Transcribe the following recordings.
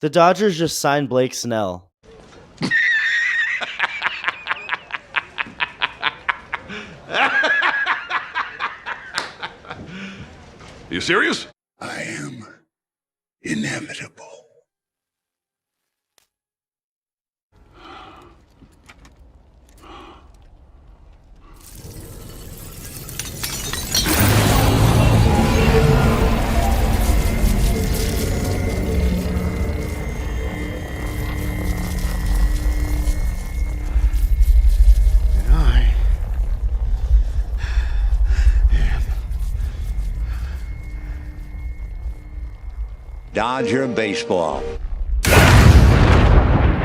The Dodgers just signed Blake Snell. You serious? I am inevitable. And I am Dodger baseball.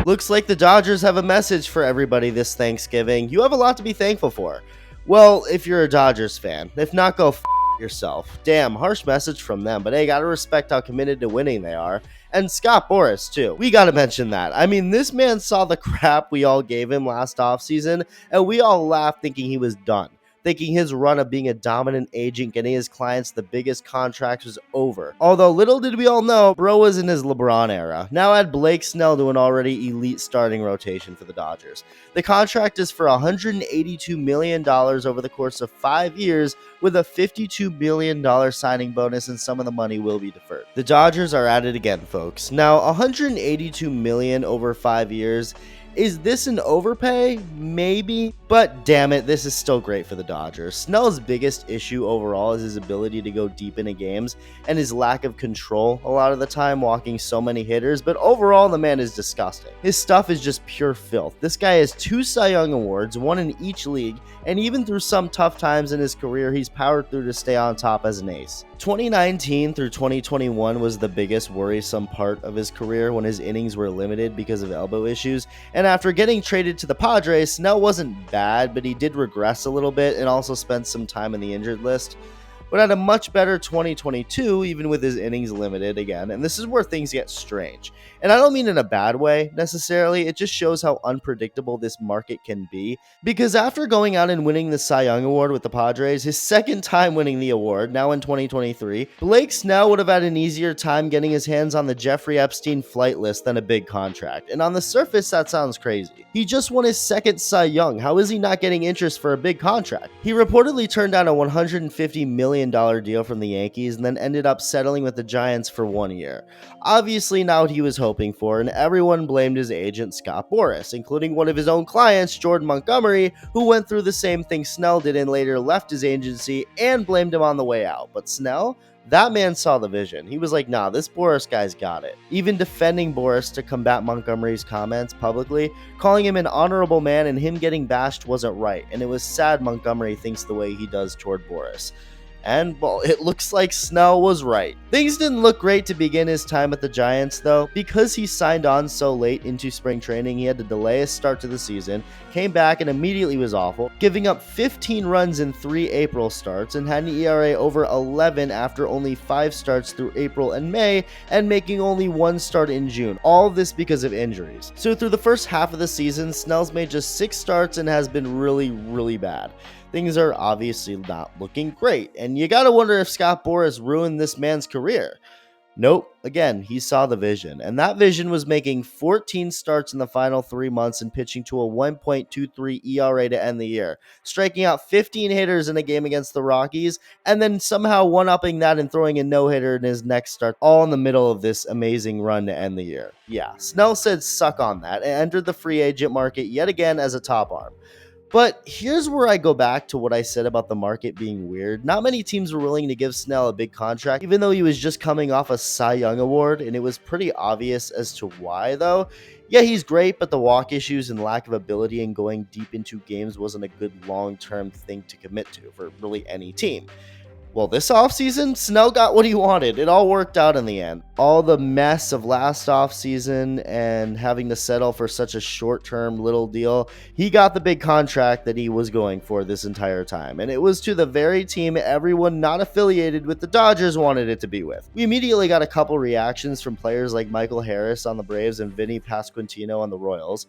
Looks like the Dodgers have a message for everybody this Thanksgiving. You have a lot to be thankful for. Well, if you're a Dodgers fan. If not, go yourself. Damn, harsh message from them, but hey, gotta respect how committed to winning they are. And Scott Boras, too. We gotta mention that. I mean, this man saw the crap we all gave him last offseason, and we all laughed thinking he was done. Thinking his run of being a dominant agent, getting his clients the biggest contracts was over. Although little did we all know, bro was in his LeBron era. Now add Blake Snell to an already elite starting rotation for the Dodgers. The contract is for $182 million over the course of 5 years, with a $52 million signing bonus, and some of the money will be deferred. The Dodgers are at it again, folks. Now, $182 million over 5 years. Is this an overpay? Maybe, but damn it, this is still great for the Dodgers. Snell's biggest issue overall is his ability to go deep into games and his lack of control a lot of the time, walking so many hitters, but overall the man is disgusting. His stuff is just pure filth. This guy has 2 Cy Young awards, 1 in each league, and even through some tough times in his career, he's powered through to stay on top as an ace. 2019 through 2021 was the biggest worrisome part of his career when his innings were limited because of elbow issues, and after getting traded to the Padres, Snell wasn't bad, but he did regress a little bit and also spent some time in the injured list. But had a much better 2022, even with his innings limited again, and this is where things get strange. And I don't mean in a bad way, necessarily, it just shows how unpredictable this market can be, because after going out and winning the Cy Young Award with the Padres, his second time winning the award, now in 2023, Blake Snell would have had an easier time getting his hands on the Jeffrey Epstein flight list than a big contract, and on the surface that sounds crazy. He just won his second Cy Young, how is he not getting interest for a big contract? He reportedly turned down a $150 million deal from the Yankees and then ended up settling with the Giants for 1 year. Obviously not what he was hoping for, and everyone blamed his agent Scott Boras, including one of his own clients, Jordan Montgomery, who went through the same thing Snell did and later left his agency and blamed him on the way out. But Snell? That man saw the vision. He was like, nah, this Boras guy's got it. Even defending Boras to combat Montgomery's comments publicly, calling him an honorable man and him getting bashed wasn't right, and it was sad Montgomery thinks the way he does toward Boras. And, well, it looks like Snell was right. Things didn't look great to begin his time at the Giants, though. Because he signed on so late into spring training, he had to delay his start to the season, came back and immediately was awful, giving up 15 runs in 3 April starts, and had an ERA over 11 after only 5 starts through April and May, and making only 1 start in June. All of this because of injuries. So through the first half of the season, Snell's made just 6 starts and has been really, really bad. Things are obviously not looking great, and you gotta wonder if Scott Boras ruined this man's career. Nope, again, he saw the vision, and that vision was making 14 starts in the final 3 months and pitching to a 1.23 ERA to end the year, striking out 15 hitters in a game against the Rockies, and then somehow one-upping that and throwing a no-hitter in his next start, all in the middle of this amazing run to end the year. Yeah, Snell said suck on that and entered the free agent market yet again as a top arm. But here's where I go back to what I said about the market being weird. Not many teams were willing to give Snell a big contract, even though he was just coming off a Cy Young award, and it was pretty obvious as to why, though. Yeah, he's great, but the walk issues and lack of ability in going deep into games wasn't a good long-term thing to commit to for really any team. Well, this offseason, Snell got what he wanted. It all worked out in the end. All the mess of last offseason and having to settle for such a short-term little deal, he got the big contract that he was going for this entire time. And it was to the very team everyone not affiliated with the Dodgers wanted it to be with. We immediately got a couple reactions from players like Michael Harris on the Braves and Vinny Pasquantino on the Royals.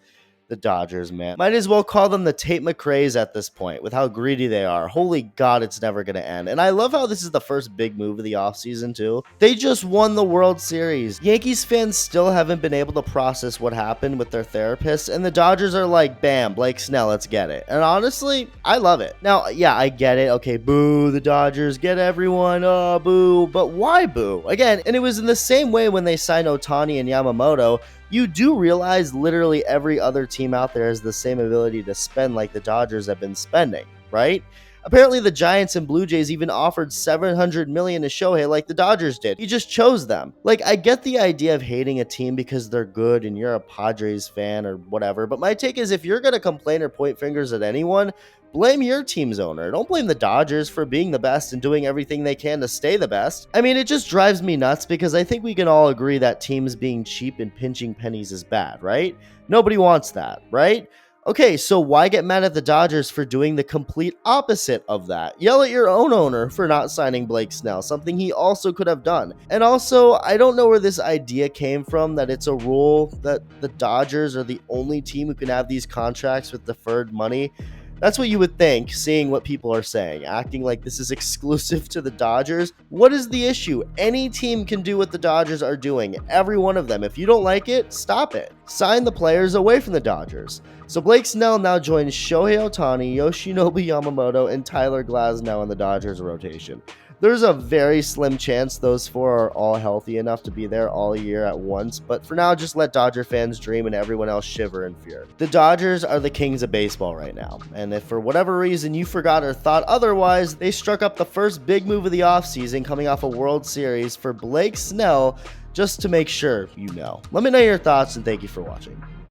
The Dodgers, man. Might as well call them the Tate McRae's at this point with how greedy they are. Holy God, it's never going to end. And I love how this is the first big move of the offseason, too. They just won the World Series. Yankees fans still haven't been able to process what happened with their therapists, and the Dodgers are like, bam, Blake Snell, let's get it. And honestly, I love it. Now, yeah, I get it. Okay, boo, the Dodgers, get everyone, oh, boo. But why boo? Again, and it was in the same way when they signed Ohtani and Yamamoto. You do realize literally every other team out there has the same ability to spend like the Dodgers have been spending, right? Apparently the Giants and Blue Jays even offered $700 million to Shohei like the Dodgers did. He just chose them. Like, I get the idea of hating a team because they're good and you're a Padres fan or whatever, but my take is if you're going to complain or point fingers at anyone, blame your team's owner. Don't blame the Dodgers for being the best and doing everything they can to stay the best. I mean, it just drives me nuts because I think we can all agree that teams being cheap and pinching pennies is bad, right? Nobody wants that, right? Okay, so why get mad at the Dodgers for doing the complete opposite of that? Yell at your own owner for not signing Blake Snell, something he also could have done. And also, I don't know where this idea came from that it's a rule that the Dodgers are the only team who can have these contracts with deferred money. That's what you would think, seeing what people are saying, acting like this is exclusive to the Dodgers. What is the issue? Any team can do what the Dodgers are doing, every one of them. If you don't like it, stop it. Sign the players away from the Dodgers. So Blake Snell now joins Shohei Ohtani, Yoshinobu Yamamoto, and Tyler Glasnow in the Dodgers rotation. There's a very slim chance those four are all healthy enough to be there all year at once, but for now, just let Dodger fans dream and everyone else shiver in fear. The Dodgers are the kings of baseball right now, and if for whatever reason you forgot or thought otherwise, they struck up the first big move of the offseason coming off a World Series for Blake Snell, just to make sure you know. Let me know your thoughts, and thank you for watching.